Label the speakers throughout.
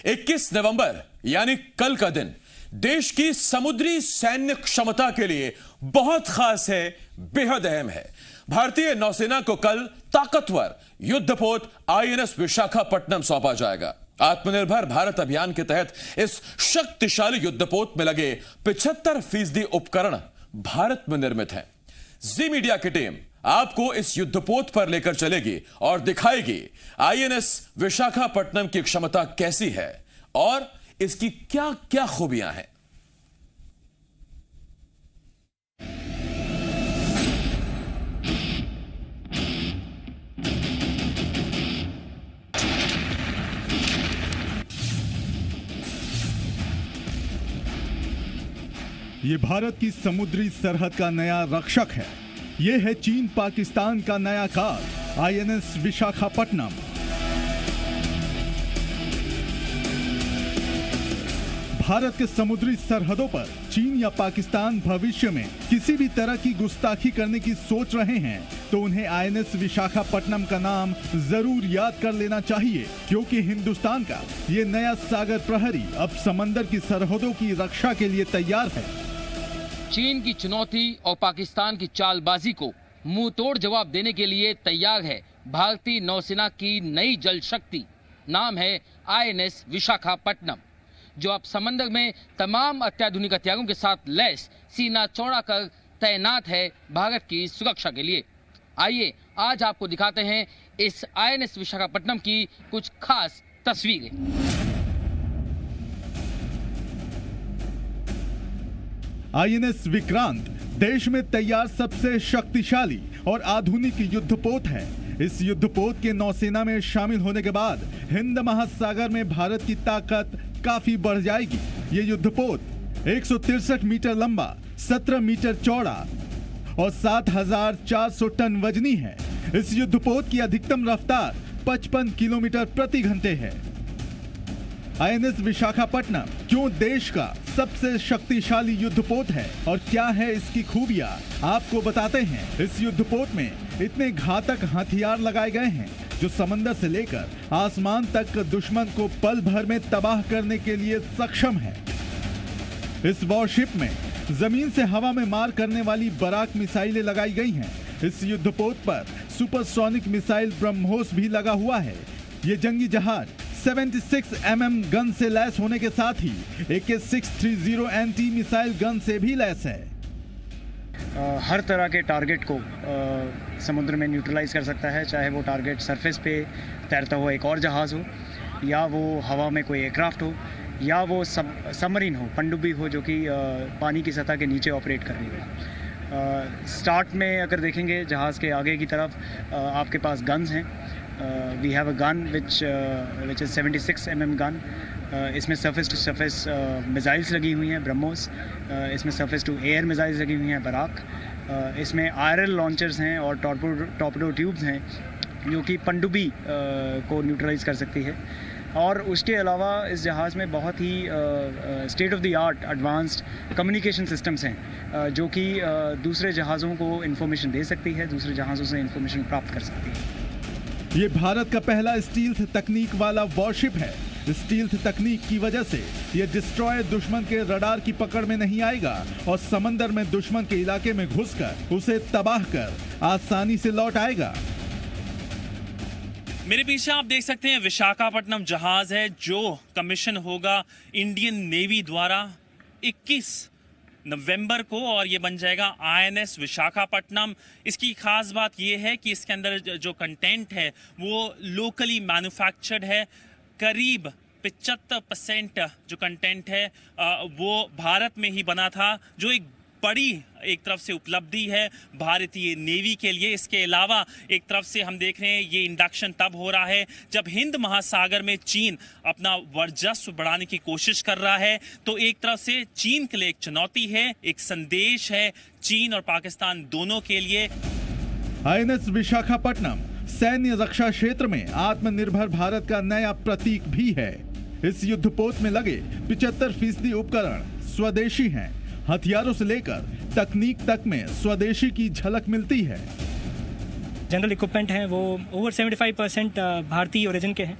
Speaker 1: 21 नवंबर यानी कल का दिन देश की समुद्री सैन्य क्षमता के लिए बहुत खास है, बेहद अहम है। भारतीय नौसेना को कल ताकतवर युद्धपोत आईएनएस विशाखापट्टनम सौंपा जाएगा। आत्मनिर्भर भारत अभियान के तहत इस शक्तिशाली युद्धपोत में लगे 75% उपकरण भारत में निर्मित हैं। जी मीडिया की टीम आपको इस युद्धपोत पर लेकर चलेगी और दिखाएगी आईएनएस विशाखापट्टनम की क्षमता कैसी है और इसकी क्या क्या खूबियां हैं।
Speaker 2: ये भारत की समुद्री सरहद का नया रक्षक है। ये है चीन पाकिस्तान का नया कार आईएनएस विशाखापट्टनम। भारत के समुद्री सरहदों पर चीन या पाकिस्तान भविष्य में किसी भी तरह की गुस्ताखी करने की सोच रहे हैं तो उन्हें आईएनएस विशाखापट्टनम का नाम जरूर याद कर लेना चाहिए, क्योंकि हिंदुस्तान का ये नया सागर प्रहरी अब समंदर की सरहदों की रक्षा के लिए तैयार है।
Speaker 3: चीन की चुनौती और पाकिस्तान की चालबाजी को मुंह तोड़ जवाब देने के लिए तैयार है भारतीय नौसेना की नई जल शक्ति। नाम है आईएनएस विशाखापट्टनम, जो अब समंदर में तमाम अत्याधुनिक हथियारों के साथ लैस सीना चौड़ा कर तैनात है भारत की सुरक्षा के लिए। आइए आज आपको दिखाते हैं इस आईएनएस विशाखापट्टनम की कुछ खास तस्वीरें।
Speaker 2: आईएनएस विक्रांत देश में तैयार सबसे शक्तिशाली और आधुनिक युद्धपोत है। इस युद्धपोत के नौसेना में शामिल होने के बाद हिंद महासागर में भारत की ताकत काफी बढ़ जाएगी। ये युद्धपोत 163 मीटर लंबा, 17 मीटर चौड़ा और 7400 टन वजनी है। इस युद्धपोत की अधिकतम रफ्तार 55 किलोमीटर प्रति घंटे है। आईएनएस विशाखापट्टनम क्यों देश का सबसे शक्तिशाली युद्धपोत है और क्या है इसकी खूबियां, आपको बताते हैं। इस युद्धपोत में इतने घातक हथियार लगाए गए हैं जो समंदर से लेकर आसमान तक दुश्मन को पल भर में तबाह करने के लिए सक्षम है। इस वॉरशिप में जमीन से हवा में मार करने वाली बराक मिसाइलें लगाई गई हैं। इस युद्धपोत पर सुपरसोनिक मिसाइल ब्रह्मोस भी लगा हुआ है। ये जंगी जहाज 76 mm गन से लैस होने के साथ ही AK-630 एंटी मिसाइल गन से भी लैस है।
Speaker 4: हर तरह के टारगेट को समुद्र में न्यूट्रलाइज कर सकता है, चाहे वो टारगेट सरफेस पे तैरता हुआ एक और जहाज हो, या वो हवा में कोई एयरक्राफ्ट हो, या वो सबमरीन हो, पनडुब्बी हो, जो कि पानी की सतह के नीचे ऑपरेट कर रही हो। स्टार्ट में अगर देखेंगे जहाज़ के आगे की तरफ आपके पास गन्स हैं। We have a gun which is 76 mm gun. इसमें सरफेस टू सरफेस मिसाइल्स लगी हुई हैं ब्रह्मोस। इसमें सरफेस टू एयर मिसाइल्स लगी हुई हैं बराक। इसमें आयरन लॉन्चर्स हैं और टॉर्पेडो ट्यूब्स हैं जो कि पनडुब्बी को न्यूट्रलाइज कर सकती है। और उसके अलावा इस जहाज़ में बहुत ही state of the art advanced communication systems हैं जो कि दूसरे जहाज़ों को इंफॉर्मेशन दे सकती है, दूसरे जहाज़ों से इंफॉर्मेशन प्राप्त कर सकती है।
Speaker 2: ये भारत का पहला स्टील्थ तकनीक वाला वॉरशिप है। स्टील्थ तकनीक की वजह से ये डिस्ट्रॉयर दुश्मन के रडार की पकड़ में नहीं आएगा और समंदर में दुश्मन के इलाके में घुसकर उसे तबाह कर आसानी से लौट आएगा।
Speaker 5: मेरे पीछे आप देख सकते हैं विशाखापट्टनम जहाज है जो कमीशन होगा इंडियन नेवी द्वारा 21 नवंबर को, और ये बन जाएगा आईएनएस विशाखापट्टनम। इसकी खास बात ये है कि इसके अंदर जो कंटेंट है वो लोकली मैन्युफैक्चर्ड है। करीब 75% जो कंटेंट है वो भारत में ही बना था, जो एक बड़ी एक तरफ से उपलब्धि है भारतीय नेवी के लिए। इसके अलावा एक तरफ से हम देख रहे हैं ये इंडक्शन तब हो रहा है जब हिंद महासागर में चीन अपना वर्चस्व बढ़ाने की कोशिश कर रहा है। तो एक तरफ से चीन के लिए एक चुनौती है, एक संदेश है चीन और पाकिस्तान दोनों के लिए।
Speaker 2: आईएनएस विशाखापट्टनम सैन्य रक्षा क्षेत्र में आत्मनिर्भर भारत का नया प्रतीक भी है। इस युद्धपोत में लगे 75% उपकरण स्वदेशी हैं। हथियारों से लेकर तकनीक तक में स्वदेशी की झलक मिलती है।
Speaker 6: जनरल इक्विपमेंट हैं वो ओवर 75% भारतीय ओरिजिन के हैं।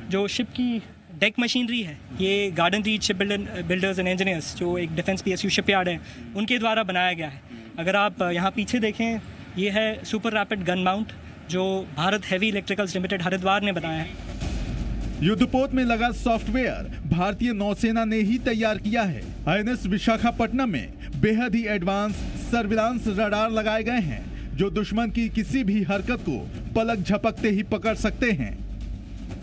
Speaker 6: जो शिप की डेक मशीनरी है, ये garden reach ship builders and engineers जो एक डिफेंस PSU शिपयार्ड है उनके द्वारा बनाया गया है। अगर आप यहाँ पीछे देखें, ये है सुपर रैपिड गन माउंट जो Bharat heavy electricals limited Haridwar ने बनाया है।
Speaker 2: युद्धपोत में लगा सॉफ्टवेयर भारतीय नौसेना ने ही तैयार किया है। INS विशाखापट्टनम में बेहद ही एडवांस सर्विलांस रडार लगाए गए हैं जो दुश्मन की किसी भी हरकत को पलक झपकते ही पकड़ सकते हैं।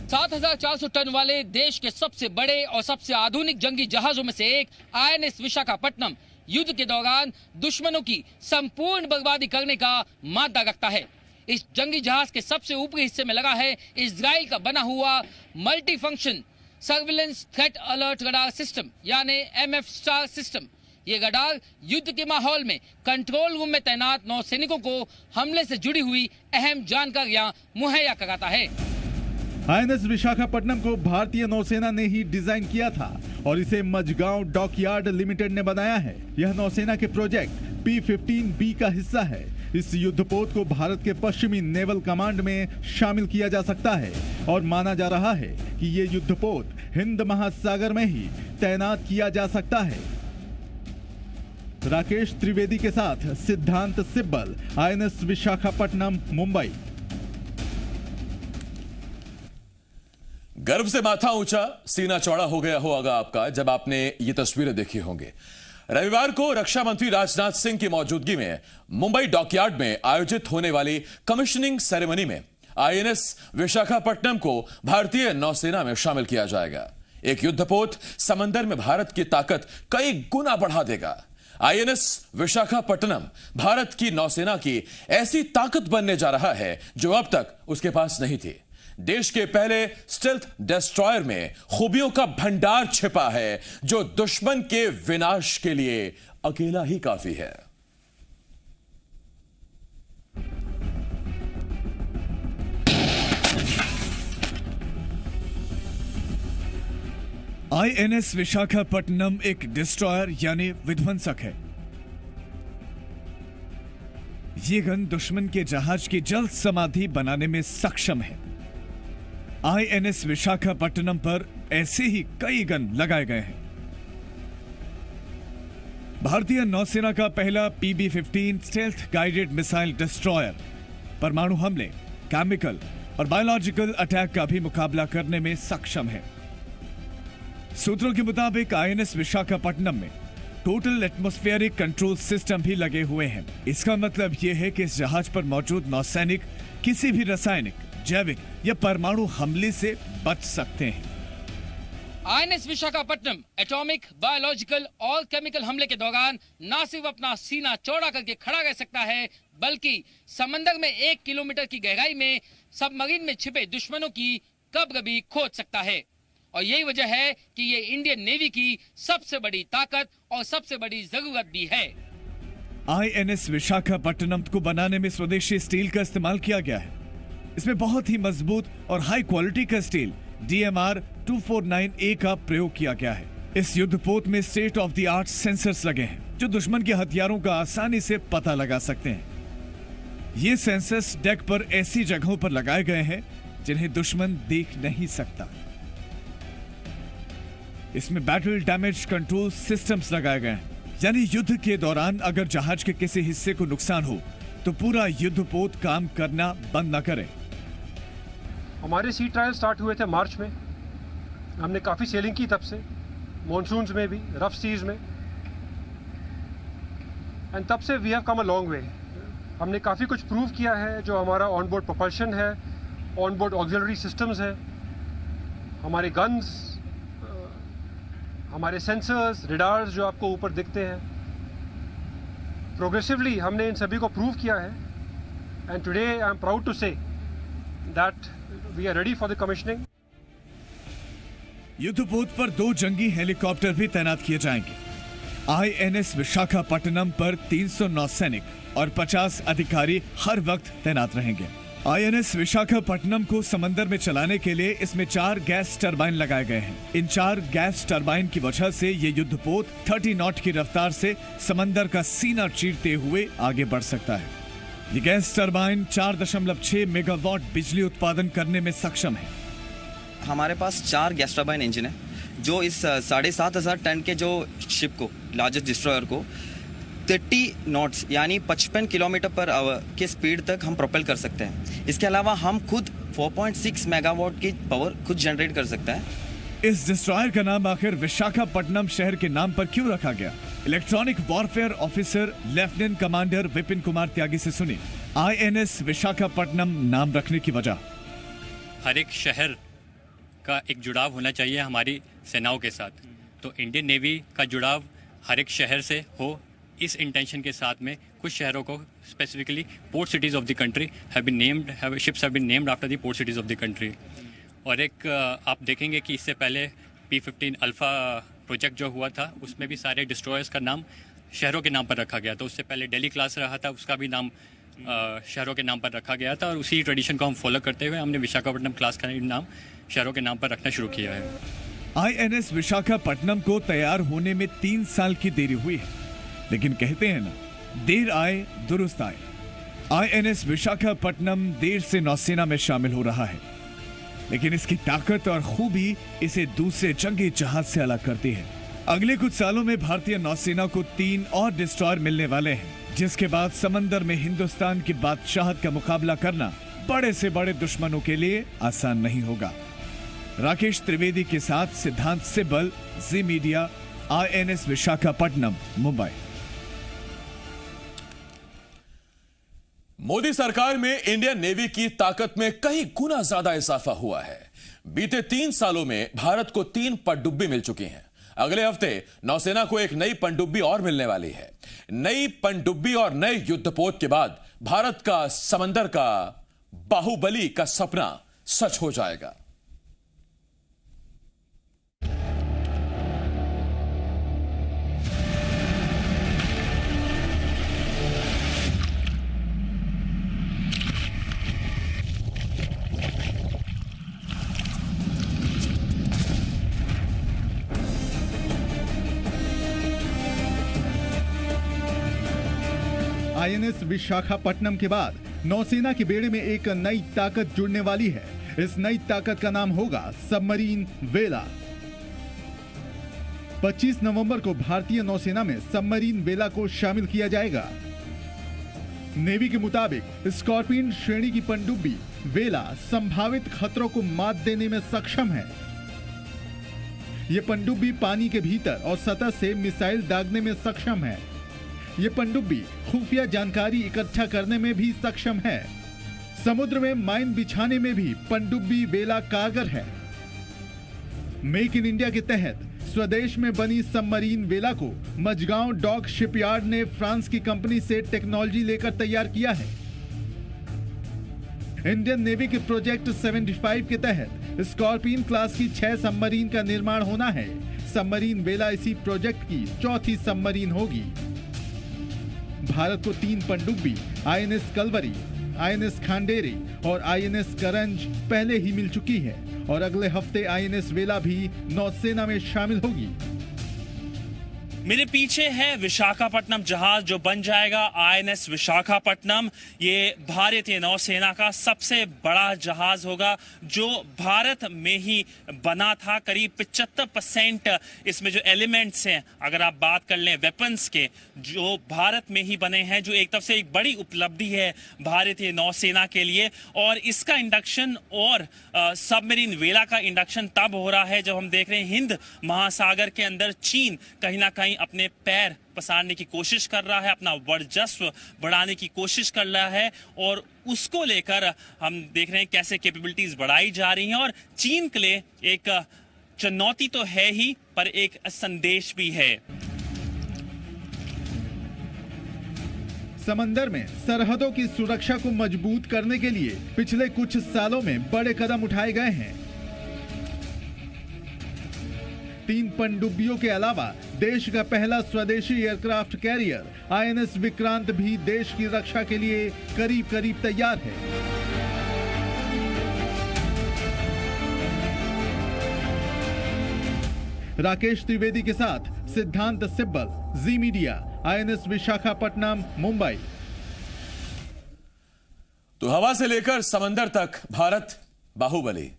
Speaker 3: 7,400 टन वाले देश के सबसे बड़े और सबसे आधुनिक जंगी जहाजों में से एक INS विशाखापट्टनम युद्ध के दौरान दुश्मनों की संपूर्ण बर्बादी करने का मादा रखता है। इस जंगी जहाज के सबसे ऊपरी हिस्से में लगा है इजराइल का बना हुआ multi function surveillance threat alert radar system यानी MF स्टार सिस्टम। ये रडार युद्ध के माहौल में कंट्रोल रूम में तैनात नौसैनिकों को हमले से जुड़ी हुई अहम जानकारियां मुहैया कराता है।
Speaker 2: INS विशाखापट्टनम को भारतीय नौसेना ने ही डिजाइन किया था और इसे मझगांव डॉकयार्ड लिमिटेड ने बनाया है। यह नौसेना के प्रोजेक्ट P-15B का हिस्सा है। इस युद्धपोत को भारत के पश्चिमी नेवल कमांड में शामिल किया जा सकता है और माना जा रहा है कि ये युद्धपोत हिंद महासागर में ही तैनात किया जा सकता है। राकेश त्रिवेदी के साथ सिद्धांत सिब्बल, INS विशाखापट्टनम, मुंबई।
Speaker 1: गर्व से माथा ऊंचा, सीना चौड़ा हो गया होगा आपका जब आपने ये तस्वीरें देखी होंगी। रविवार को रक्षा मंत्री राजनाथ सिंह की मौजूदगी में मुंबई डॉकयार्ड में आयोजित होने वाली कमिश्निंग सेरेमनी में INS विशाखापट्टनम को भारतीय नौसेना में शामिल किया जाएगा। एक युद्धपोत समंदर में भारत की ताकत कई गुना बढ़ा देगा। INS विशाखापट्टनम भारत की नौसेना की ऐसी ताकत बनने जा रहा है जो अब तक उसके पास नहीं थी। देश के पहले स्टेल्थ डिस्ट्रॉयर में खूबियों का भंडार छिपा है जो दुश्मन के विनाश के लिए अकेला ही काफी है।
Speaker 2: INS विशाखापट्टनम एक डिस्ट्रॉयर यानी विध्वंसक है। ये गन दुश्मन के जहाज की जल्द समाधि बनाने में सक्षम है। INS विशाखापट्टनम पर ऐसे ही कई गन लगाए गए हैं। भारतीय नौसेना का पहला PB-15 stealth guided missile destroyer परमाणु हमले, केमिकल और बायोलॉजिकल अटैक का भी मुकाबला करने में सक्षम है। सूत्रों के मुताबिक INS विशाखापट्टनम में टोटल एटमॉस्फेरिक कंट्रोल सिस्टम भी लगे हुए हैं। इसका मतलब यह है कि इस जहाज पर मौजूद नौसैनिक किसी भी रासायनिक, जैविक या परमाणु हमले से बच सकते हैं।
Speaker 3: INS विशाखापट्टनम एटॉमिक, बायोलॉजिकल और केमिकल हमले के दौरान न सिर्फ अपना सीना चौड़ा करके खड़ा रह सकता है बल्कि समंदर में 1 किलोमीटर की गहराई में सबमरीन में छिपे दुश्मनों की कब्र भी खोज सकता है। और यही वजह है कि ये इंडियन नेवी की सबसे बड़ी ताकत और सबसे बड़ी जरूरत भी है।
Speaker 2: INS विशाखापट्टनम को बनाने में स्वदेशी स्टील का इस्तेमाल किया गया है। इसमें बहुत ही मजबूत और हाई क्वालिटी का स्टील DMR 249A का प्रयोग किया गया है। इस युद्धपोत में state of the art sensors लगे हैं जो दुश्मन के हथियारों का आसानी से पता लगा सकते हैं। ये सेंसर्स डेक पर ऐसी जगहों पर लगाए गए हैं जिन्हें दुश्मन देख नहीं सकता। इसमें बैटल डैमेज कंट्रोल सिस्टम्स लगाए गए हैं, यानी युद्ध के दौरान अगर जहाज के किसी हिस्से को नुकसान हो तो पूरा युद्धपोत काम करना बंद न करे।
Speaker 7: हमारे सी ट्रायल स्टार्ट हुए थे मार्च में। हमने काफ़ी सेलिंग की तब से, मॉनसून्स में भी, रफ सीज में, एंड तब से we have come a long way. हमने काफ़ी कुछ प्रूव किया है। जो हमारा ऑन बोर्ड प्रोपल्शन है, ऑन बोर्ड ऑक्सिलरी सिस्टम्स है, हमारे गन्स, हमारे सेंसर्स, रडार्स जो आपको ऊपर दिखते हैं, प्रोग्रेसिवली हमने इन सभी को प्रूव किया है। And today I am proud to say that we are ready for the commissioning.
Speaker 2: युद्धपोत पर 2 जंगी हेलीकॉप्टर भी तैनात किए जाएंगे। INS विशाखापट्टनम पर 300 नौसैनिक और 50 अधिकारी हर वक्त तैनात रहेंगे। INS विशाखापट्टनम को समंदर में चलाने के लिए इसमें 4 गैस टरबाइन लगाए गए हैं। इन 4 गैस टरबाइन की वजह से ये युद्धपोत 30 नॉट की रफ्तार से समंदर का सीना चीरते हुए आगे बढ़ सकता है। ये गैस टरबाइन 4.6 मेगावाट बिजली उत्पादन करने में सक्षम है।
Speaker 8: हमारे पास 4 गैस टर्बाइन इंजन है जो इस 7,500 टन के जो शिप को, लार्जेस्ट डिस्ट्रॉयर को 30 नॉट्स यानी 55 किलोमीटर पर आवर के स्पीड तक हम प्रोपेल कर सकते हैं। इसके अलावा हम खुद 4.6 मेगावाट की पावर खुद जनरेट कर सकते हैं।
Speaker 2: इस डिस्ट्रॉयर का नाम आखिर विशाखापट्टनम शहर के नाम पर क्यों रखा गया? Electronic warfare officer lieutenant commander Vipin Kumar Tyagi से सुनी INS विशाखापट्टनम नाम रखने की वजह।
Speaker 9: हर एक शहर का एक जुड़ाव होना चाहिए हमारी सेनाओं के साथ, तो इंडियन नेवी का जुड़ाव हर एक शहर से हो, इस इंटेंशन के साथ में कुछ शहरों को specifically port cities of the country ships have been named after the port cities of the country. और एक आप देखेंगे कि इससे पहले P-15 अल्फा प्रोजेक्ट जो हुआ था उसमें भी सारे डिस्ट्रॉयर्स का नाम शहरों के नाम पर रखा गया था। उससे पहले दिल्ली क्लास रहा था, उसका भी नाम शहरों के नाम पर रखा गया था, और उसी ट्रेडिशन को हम फॉलो करते हुए हमने विशाखापट्टनम क्लास का नाम शहरों के नाम पर रखना शुरू किया है।
Speaker 2: INS विशाखापट्टनम को तैयार होने में 3 साल की देरी हुई है, लेकिन कहते हैं ना, देर आए दुरुस्त आए। INS विशाखापट्टनम देर से नौसेना में शामिल हो रहा है, लेकिन इसकी ताकत और खूबी इसे दूसरे जंगी जहाज से अलग करती है। अगले कुछ सालों में भारतीय नौसेना को 3 और डिस्ट्रॉयर मिलने वाले हैं, जिसके बाद समंदर में हिंदुस्तान की बादशाहत का मुकाबला करना बड़े से बड़े दुश्मनों के लिए आसान नहीं होगा। राकेश त्रिवेदी के साथ सिद्धांत सिब्बल, जी मीडिया, INS विशाखापट्टनम, मुंबई।
Speaker 1: मोदी सरकार में इंडियन नेवी की ताकत में कई गुना ज्यादा इजाफा हुआ है। बीते 3 सालों में भारत को 3 पनडुब्बी मिल चुकी हैं। अगले हफ्ते नौसेना को एक नई पनडुब्बी और मिलने वाली है। नई पनडुब्बी और नए युद्धपोत के बाद भारत का समंदर का बाहुबली का सपना सच हो जाएगा।
Speaker 2: INS विशाखापट्टनम के बाद नौसेना के बेड़े में एक नई ताकत जुड़ने वाली है। इस नई ताकत का नाम होगा सबमरीन वेला। 25 नवंबर को भारतीय नौसेना में सबमरीन वेला को शामिल किया जाएगा। नेवी के मुताबिक स्कॉर्पियन श्रेणी की पनडुब्बी वेला संभावित खतरों को मात देने में सक्षम है। यह पनडुब्बी पानी के भीतर और सतह से मिसाइल दागने में सक्षम है। ये पनडुब्बी खुफिया जानकारी इकट्ठा करने में भी सक्षम है। समुद्र में माइन बिछाने में भी पनडुब्बी वेला कारगर है। मेक इन इंडिया के तहत स्वदेश में बनी सबमरीन वेला को मजगांव डॉक शिपयार्ड ने फ्रांस की कंपनी से टेक्नोलॉजी लेकर तैयार किया है। इंडियन नेवी के प्रोजेक्ट 75 के तहत स्कॉर्पियन क्लास की 6 सबमरीन का निर्माण होना है। सबमरीन वेला इसी प्रोजेक्ट की 4थी सबमरीन होगी। भारत को 3 पनडुब्बी INS कलवरी, INS खांडेरी और INS करंज पहले ही मिल चुकी है और अगले हफ्ते INS वेला भी नौसेना में शामिल होगी।
Speaker 5: मेरे पीछे है विशाखापट्टनम जहाज जो बन जाएगा INS विशाखापट्टनम। ये भारतीय नौसेना का सबसे बड़ा जहाज होगा जो भारत में ही बना था। करीब 75% इसमें जो एलिमेंट्स हैं, अगर आप बात कर लें वेपन्स के, जो भारत में ही बने हैं, जो एक तरफ से एक बड़ी उपलब्धि है भारतीय नौसेना के लिए। और इसका इंडक्शन और सबमरीन वेला का इंडक्शन तब हो रहा है जब हम देख रहे हैं हिंद महासागर के अंदर चीन कहीं ना कहीं अपने पैर पसारने की कोशिश कर रहा है, अपना वर्चस्व बढ़ाने की कोशिश कर रहा है। और उसको लेकर हम देख रहे हैं कैसे कैपेबिलिटीज बढ़ाई जा रही हैं। और चीन के लिए एक चुनौती तो है ही, पर एक संदेश भी है।
Speaker 2: समंदर में सरहदों की सुरक्षा को मजबूत करने के लिए पिछले कुछ सालों में बड़े कदम उठाए गए हैं। 3 पनडुब्बियों के अलावा देश का पहला स्वदेशी एयरक्राफ्ट कैरियर INS विक्रांत भी देश की रक्षा के लिए करीब करीब तैयार है। राकेश त्रिवेदी के साथ सिद्धांत सिब्बल, जी मीडिया, INS विशाखापट्टनम, मुंबई।
Speaker 1: तो हवा से लेकर समंदर तक भारत बाहुबली।